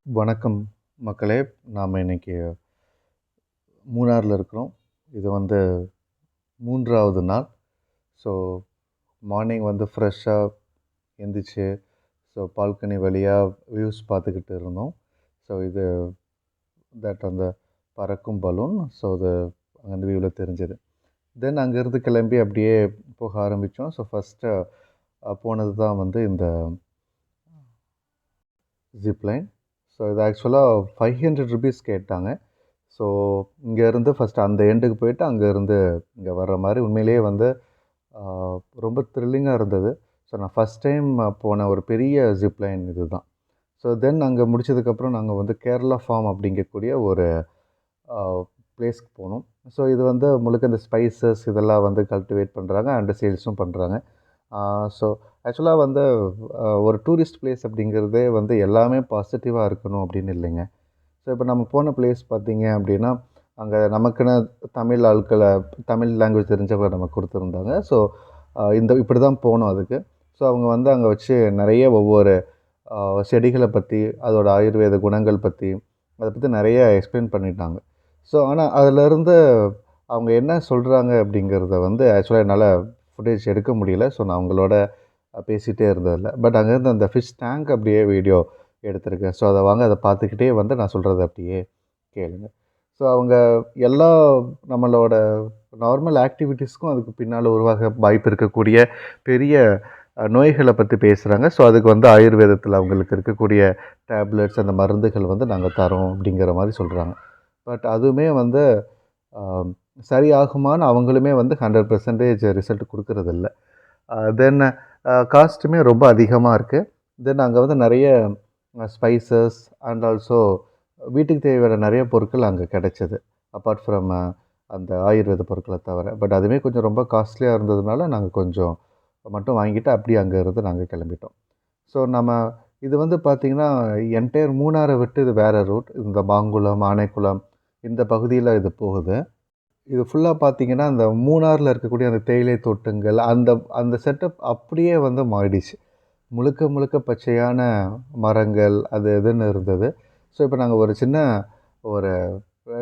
வணக்கம் மக்களே! நாம இன்னைக்கு மூணார்ல இருக்கிறோம். இது வந்து 3வது நாள். ஸோ மார்னிங் வந்து ஃப்ரெஷ்ஷா எந்திரிச்சு, ஸோ பால்கனி வழியா வியூஸ் பார்த்துக்கிட்டு இருந்தோம். ஸோ இது அந்த பறக்கும் பலூன். ஸோ அது அந்த வியூல தெரிஞ்சது. தென் அங்கேருந்து கிளம்பி அப்படியே போக ஆரம்பிச்சோம். ஸோ ஃபர்ஸ்ட்டு போனது தான் வந்து இந்த ஜிப்லைன். ஸோ இது ஆக்சுவலா ₹500 கேட்டாங்க. ஸோ இங்கேருந்து ஃபஸ்ட்டு அந்த எண்டுக்கு போயிட்டு, அங்கேருந்து இங்கே வர்ற மாரி உண்மையிலேயே வந்து ஆ ரொம்ப த்ரில்லிங்கா இருந்தது. ஸோ நான் ஃபஸ்ட் டைம் போன ஒரு பெரிய ஜிப்லைன் இதுதான். ஸோ தென் அங்கே முடிச்சதுக்கப்புறம் நாங்க வந்து கேரளா ஃபார்ம் அப்படிங்கக்கூடிய ஒரு ஆ பிளேஸ்க்கு போனோம். ஸோ இது வந்து முழுக்க இந்த ஸ்பைசஸ் இதெல்லாம் வந்து கல்டிவேட் பண்றாங்க அண்ட் சேல்ஸும் பண்றாங்க. ஸோ ஆக்சுவலா வந்து ஒரு டூரிஸ்ட் பிளேஸ் அப்படிங்கிறதே வந்து எல்லாமே பாசிட்டிவா இருக்கணும் அப்படின்னு இல்லைங்க. ஸோ இப்போ நம்ம போன பிளேஸ் பார்த்தீங்க அப்படின்னா, அங்கே நமக்குன்னு தமிழ் ஆட்கள தமிழ் லாங்குவேஜ் தெரிஞ்சவங்க நமக்கு குடுத்துருந்தாங்க. ஸோ இப்படி தான் போணும் அதுக்கு. ஸோ அவங்க வந்து அங்கே வச்சு நிறைய ஒவ்வொரு அ செடிகள பத்தி, அதோட ஆயுர்வேத குணங்கள் பத்தி, அத பத்தி நிறைய எக்ஸ்பிளைன் பண்ணிட்டாங்க. ஸோ ஆனா அதிலருந்து அவங்க என்ன சொல்றாங்க அப்படிங்கிறத வந்து ஆக்சுவலா என்னால ஃபுட்டேஜ் எடுக்க முடியல. ஸோ நான் அவங்களோட பேசிட்டே இருந்ததில்ல. பட் அங்கேருந்து அந்த ஃபிஷ் டேங்க் அப்படியே வீடியோ எடுத்திருக்கேன். ஸோ அத வாங்க அத பார்த்துக்கிட்டே வந்து நான் சொல்றத அப்படியே கேளுங்க. ஸோ அவங்க எல்லா நம்மளோட நார்மல் ஆக்டிவிட்டீஸ்க்கும் அதுக்கு பின்னால உருவாக வாய்ப்பு இருக்கக்கூடிய பெரிய நோய்கள பத்தி பேசுறாங்க. ஸோ அதுக்கு வந்து ஆயுர்வேதத்தில அவங்களுக்கு இருக்கக்கூடிய டேப்லெட்ஸ் அந்த மருந்துகள் வந்து நாங்க தரோம் அப்படிங்கிற மாரி சொல்றாங்க. பட் அதுவுமே வந்து அ சரியாகுமான்னு அவங்களுமே வந்து 100% ரிசல்ட் குடுக்குறதில்ல. தென் காஸ்ட்டுமே ரொம்ப அதிகமா இருக்கு. தென் அங்க வந்து நெறைய ஸ்பைசஸ் அண்ட் ஆல்சோ வீட்டுக்கு தேவையான நெறைய பொருட்கள் அங்க கெடைச்சது. அப்பார்ட் ஃப்ரம் அந்த ஆயுர்வேத பொருட்கள தவிர. பட் அதுவுமே கொஞ்சம் ரொம்ப காஸ்ட்லியா இருந்ததுனால, நாங்க கொஞ்சம் மட்டும் வாங்கிட்டு அப்படியே அங்க இருந்து நாங்க கெளம்பிட்டோம். ஸோ நம்ம இது வந்து பார்த்தீங்கன்னா, என்டையர் மூணார விட்டு இது வேற ரூட். இந்த மாங்குளம், ஆனைக்குளம் இந்த பகுதியில இது போகுது. இது ஃபுல்லா பார்த்தீங்கன்னா, அந்த மூணார்ல இருக்கக்கூடிய அந்த தேயிலை தோட்டங்கள், அந்த அந்த செட்டப் அப்படியே வந்து மாறிடுச்சு. முழுக்க முழுக்க பச்சையான மரங்கள், அது இதுன்னு இருந்தது. ஸோ, இப்போ நாங்க ஒரு சின்ன ஒரு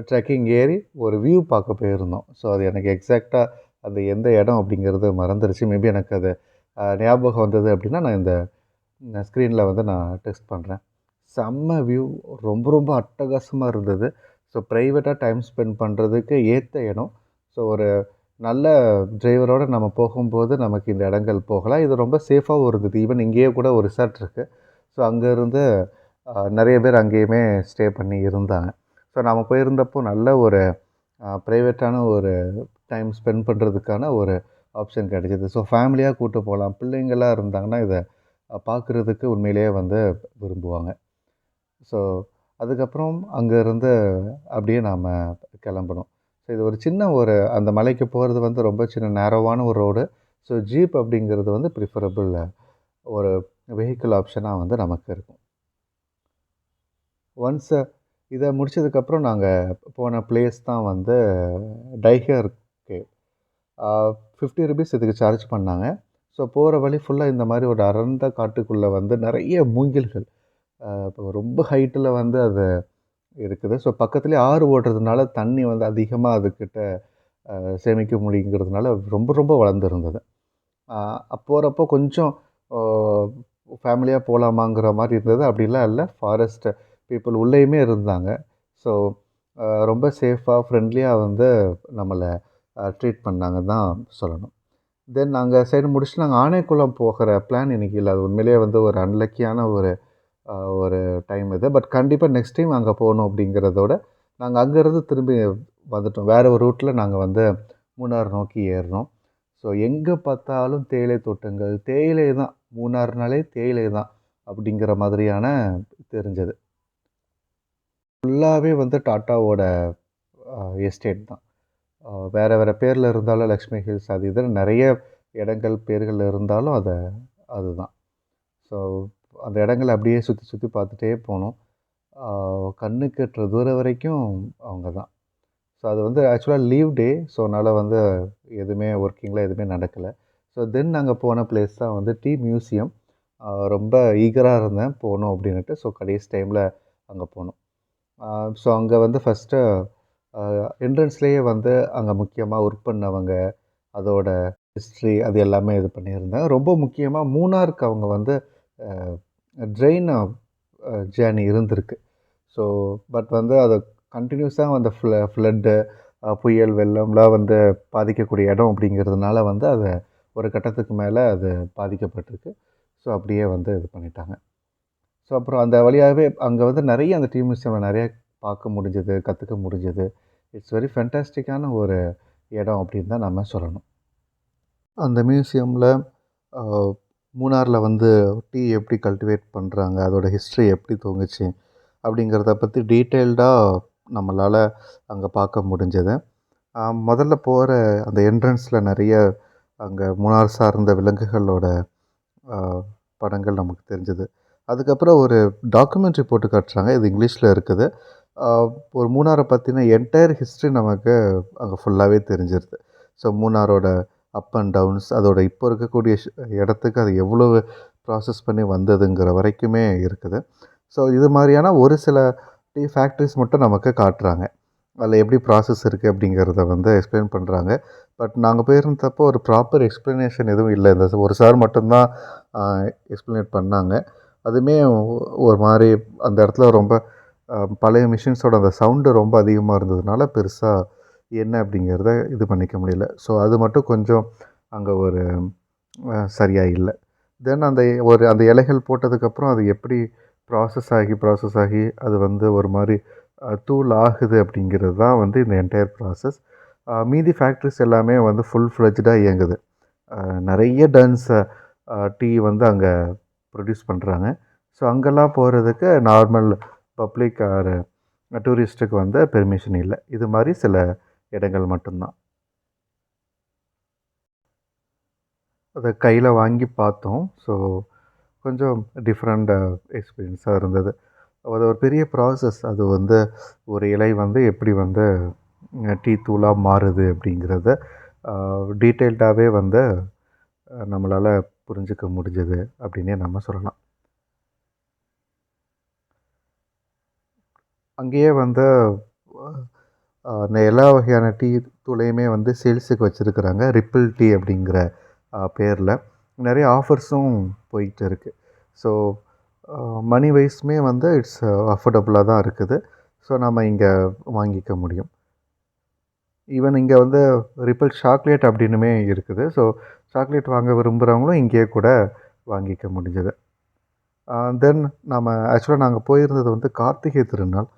ட்ரெக்கிங் ஏறி ஒரு வியூ பார்க்க போயிருந்தோம். ஸோ, அது எனக்கு எக்ஸாக்ட்டா அது எந்த இடம் அப்படிங்கிறது மறந்துருச்சு. மேபி எனக்கு அது ஞாபகம் வந்தது அப்படின்னா, நான் இந்த ஸ்க்ரீன்ல வந்து நான் டெக்ஸ்ட் பண்றேன். செம்ம வியூ ரொம்ப ரொம்ப அட்டகாசமா இருந்தது. ஸோ, பிரைவேட்டா டைம் ஸ்பெண்ட் பண்ணுறதுக்கு ஏத்த இடம். ஸோ, ஒரு நல்ல டிரைவரோட நம்ம போகும்போது நமக்கு இந்த இடங்கள் போகலாம். இது ரொம்ப சேஃபாவும் இருந்தது. ஈவன் இங்கேயே கூட ஒரு ரிசார்ட் இருக்கு. ஸோ, அங்கேருந்து நெறைய பேர் அங்கேயுமே ஸ்டே பண்ணி இருந்தாங்க. ஸோ, நாம போயிருந்தப்போ நல்ல ஒரு பிரைவேட்டான ஒரு டைம் ஸ்பெண்ட் பண்ணுறதுக்கான ஒரு ஆப்ஷன் கிடைச்சது. ஸோ, ஃபேமிலியா கூட்டு போலாம். பிள்ளைங்கலாம் இருந்தாங்கன்னா, இத பார்க்குறதுக்கு உண்மையிலேயே வந்து விரும்புவாங்க. ஸோ, அதுக்கப்புறம் அங்கேருந்து அப்படியே நாம கிளம்பணும். ஸோ, இது ஒரு சின்ன ஒரு அந்த மலைக்கு போறது வந்து ரொம்ப சின்ன நேரோவான ஒரு ரோடு. ஸோ, ஜீப் அப்படிங்கிறது வந்து ப்ரிஃபரபிள் ஒரு வெஹிக்கிள் ஆப்ஷனா வந்து நமக்கு இருக்கும். ஒன்ஸ் இத முடிச்சதுக்கப்புறம் நாங்க போன பிளேஸ் தான் வந்து டைகர் கேவ். ஆ ₹50 இதுக்கு சார்ஜ் பண்ணாங்க. ஸோ, போற வழி ஃபுல்லா இந்த மாரி ஒரு அடர்ந்த காட்டுக்குள்ள வந்து நெறைய மூங்கில்கள். இப்போ ரொம்ப ஹைட்ல வந்து அது இருக்குது. ஸோ, பக்கத்திலேயே ஆறு ஓடுறதுனால தண்ணி வந்து அதிகமா அதுகிட்ட சேமிக்க முடியுங்கிறதுனால ரொம்ப ரொம்ப வளர்ந்திருந்தது. போறப்போ கொஞ்சம் ஆ ஃபேமிலியா போலாமாங்கிற மாரி இருந்தது. அப்படிலாம் இல்ல. ஃபாரஸ்ட் பீப்பிள் உள்ளேயுமே இருந்தாங்க. ஸோ, ரொம்ப சேஃபா, ஃப்ரெண்ட்லியா வந்து நம்மள ட்ரீட் பண்ணாங்கன்னு தான் சொல்லணும். தென் நாங்க சைடு முடிச்சுட்டு நாங்க ஆனைக்குளம் போகிற பிளான் இன்னைக்கு இல்ல. அது உண்மையிலேயே வந்து ஒரு அன்லக்கியான அ ஒரு டைம் இது. பட் கண்டிப்பா நெக்ஸ்ட் டைம் அங்க போணும் அப்படிங்கிறதோட, நாங்க அங்கருந்து திரும்பி வந்துட்டோம். வேற ஒரு ரூட்ல நாங்க வந்து மூணார் நோக்கி ஏறுனோம். ஸோ எங்க பார்த்தாலும் தேயிலை தோட்டங்கள். தேயிலை தான். மூணார்னாலே தேயிலை தான். அப்படிங்கிற மாதிரியான தெரிஞ்சது. ஃபுல்லாவே வந்து டாட்டாவோட எஸ்டேட் தான். வேற வேற பேர்ல இருந்தாலும் லக்ஷ்மி ஹில்ஸ் அது இதுன்னு நெறைய இடங்கள், பேர்கள் இருந்தாலும் அதுதான். ஸோ அந்த இடங்கள அப்படியே சுத்தி சுத்தி பார்த்துட்டே போனோம். ஆ கண்ணுக்கு எட்டுற தூரம் வரைக்கும் அவங்க தான். ஸோ அது வந்து ஆக்சுவலா லீவ் டே. ஸோ அதனால வந்து எதுவுமே ஒர்க்கிங்ல எதுவுமே நடக்கல. ஸோ தென் நாங்க போன பிளேஸ் தான் வந்து டீ மியூசியம். ரொம்ப ஈகரா இருந்தேன் போணும் அப்படின்னுட்டு. ஸோ கடைசி டைம்ல அங்கே போனோம். ஸோ அங்கே வந்து ஃபஸ்ட்டு என்ட்ரன்ஸ்லேயே வந்து அங்கே முக்கியமாக ஒர்க் பண்ணவங்க, அதோட ஹிஸ்ட்ரி அது எல்லாமே இது பண்ணியிருந்தேன். ரொம்ப முக்கியமாக மூணாருக்கு அவங்க வந்து ட்ரெயின் ஜேர்னி இருந்திருக்கு. ஸோ பட் வந்து அது கன்டினியூஸா அந்த ஃப்ளட்டு, புயல், வெள்ளம்லாம் வந்து பாதிக்கக்கூடிய இடம் அப்படிங்கிறதுனால வந்து அது ஒரு கட்டத்துக்கு மேலே அது பாதிக்கப்பட்டிருக்கு. ஸோ அப்படியே வந்து இது பண்ணிட்டாங்க. ஸோ அப்புறம் அந்த வழியாவே அங்கே வந்து நிறைய அந்த டீ மியூசியமில் நிறைய பார்க்க முடிஞ்சது, கற்றுக்க முடிஞ்சது. இட்ஸ் வெரி ஃபேன்டாஸ்டிக்கான ஒரு இடம் அப்படின்னு தான் நம்ம சொல்லணும். அந்த மியூசியமில் மூணாரில் வந்து டீ எப்படி கல்டிவேட் பண்ணுறாங்க, அதோட ஹிஸ்ட்ரி எப்படி துவங்குச்சு அப்படிங்கிறத பற்றி டீட்டெயில்டாக நம்மளால் அங்கே பார்க்க முடிஞ்சது. முதல்ல போகிற அந்த என்ட்ரன்ஸில் நிறைய அங்கே மூணார் சார்ந்த விலங்குகளோட ஆ, படங்கள் நமக்கு தெரிஞ்சது. அதுக்கப்புறம் ஒரு டாக்குமெண்ட்ரி போட்டு காட்டுறாங்க. இது இங்கிலீஷில் இருக்குது. ஆ, ஒரு மூணார பற்றின என்டையர் ஹிஸ்ட்ரி நமக்கு அங்கே ஃபுல்லாகவே தெரிஞ்சிருது. ஸோ மூணாரோட அப் அண்ட் டவுன்ஸ், அதோட இப்போ இருக்கக்கூடிய இடத்துக்கு அது எவ்வளவு ப்ராசஸ் பண்ணி வந்ததுங்கிற வரைக்குமே இருக்குது. ஸோ இது மாதிரியான ஒரு சில டீ ஃபேக்ட்ரிஸ் மட்டும் நமக்கு காட்டுறாங்க. அதில் எப்படி ப்ராசஸ் இருக்குது அப்படிங்கிறத வந்து எக்ஸ்பிளைன் பண்ணுறாங்க. பட் நாங்கள் போயிருந்தப்போ ஒரு ப்ராப்பர் எக்ஸ்ப்ளனேஷன் எதுவும் இல்லை. இந்த ஒரு சார் மட்டும்தான் எக்ஸ்ப்ளனேட் பண்ணாங்க. அதுவுமே ஒரு மாதிரி அந்த இடத்துல ரொம்ப பழைய மிஷின்ஸோட அந்த சவுண்டு ரொம்ப அதிகமாக இருந்ததுனால பெருசாக என்ன அப்படிங்கிறத இது பண்ணிக்க முடியல. ஸோ அது மட்டும் கொஞ்சம் அங்கே ஒரு சரியாக இல்லை. தென் அந்த இலைகள் போட்டதுக்கப்புறம் அது எப்படி ப்ராசஸ் ஆகி அது வந்து ஒரு மாதிரி தூள் ஆகுது அப்படிங்கிறது தான் வந்து இந்த என்டையர் ப்ராசஸ். மீதி ஃபேக்ட்ரிஸ் எல்லாமே வந்து ஃபுல் ஃப்ளெஜ்டாக இயங்குது. நிறைய டன்ஸை டீ வந்து அங்கே ப்ரொடியூஸ் பண்ணுறாங்க. ஸோ அங்கெல்லாம் போகிறதுக்கு நார்மல் பப்ளிக் ஆர் டூரிஸ்ட்டுக்கு வந்து பெர்மிஷன் இல்லை. இது மாதிரி சில இடங்கள் மட்டும்தான். அதை கையில் வாங்கி பார்த்தோம். ஸோ கொஞ்சம் டிஃப்ரெண்ட் எக்ஸ்பீரியன்ஸாக இருந்தது. அது ஒரு பெரிய ப்ராசஸ். அது வந்து ஒரு இலை வந்து எப்படி வந்து டீ தூளாக மாறுது அப்படிங்கிறத டீட்டெயில்டாகவே வந்து நம்மளால் புரிஞ்சுக்க முடிஞ்சது அப்படின்னே நம்ம சொல்லலாம். அங்கேயே வந்து எல்லா வகையான டீ தூளையுமே வந்து சேல்ஸுக்கு வச்சுருக்குறாங்க. ரிப்பிள் டீ அப்படிங்கிற பேரில் நிறைய ஆஃபர்ஸும் போயிட்டு இருக்குது. ஸோ மணி வைஸ்மே வந்து இட்ஸ் அஃபோர்டபுளாக தான் இருக்குது. ஸோ நம்ம இங்கே வாங்கிக்க முடியும். ஈவன் இங்கே வந்து ரிப்பிள் சாக்லேட் அப்படின்னுமே இருக்குது. ஸோ சாக்லேட் வாங்க விரும்புகிறவங்களும் இங்கேயே கூட வாங்கிக்க முடிஞ்சது. தென் நம்ம ஆக்சுவலாக நாங்கள் போயிருந்தது வந்து கார்த்திகை திருநாள்.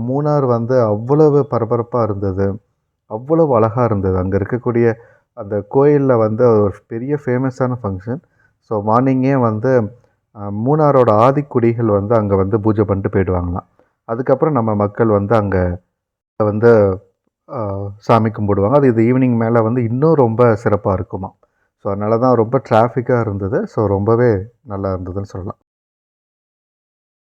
மூணார் வந்து அவ்வளவு பரபரப்பாக இருந்தது. அவ்வளவு அழகாக இருந்தது. அங்கே இருக்கக்கூடிய அந்த கோயிலில் வந்து ஒரு பெரிய ஃபேமஸான ஃபங்க்ஷன். ஸோ மார்னிங்கே வந்து மூணாரோட ஆதிக்குடிகள் வந்து அங்கே வந்து பூஜை பண்ணிட்டு போயிடுவாங்களாம். அதுக்கப்புறம் நம்ம மக்கள் வந்து அங்கே வந்து சாமி கும்பிடுவாங்க. அது இது ஈவினிங் மேலே வந்து இன்னும் ரொம்ப சிறப்பாக இருக்குமா. ஸோ அதனால தான் ரொம்ப டிராஃபிக்காக இருந்தது. ஸோ ரொம்பவே நல்லா இருந்ததுன்னு சொல்லலாம்.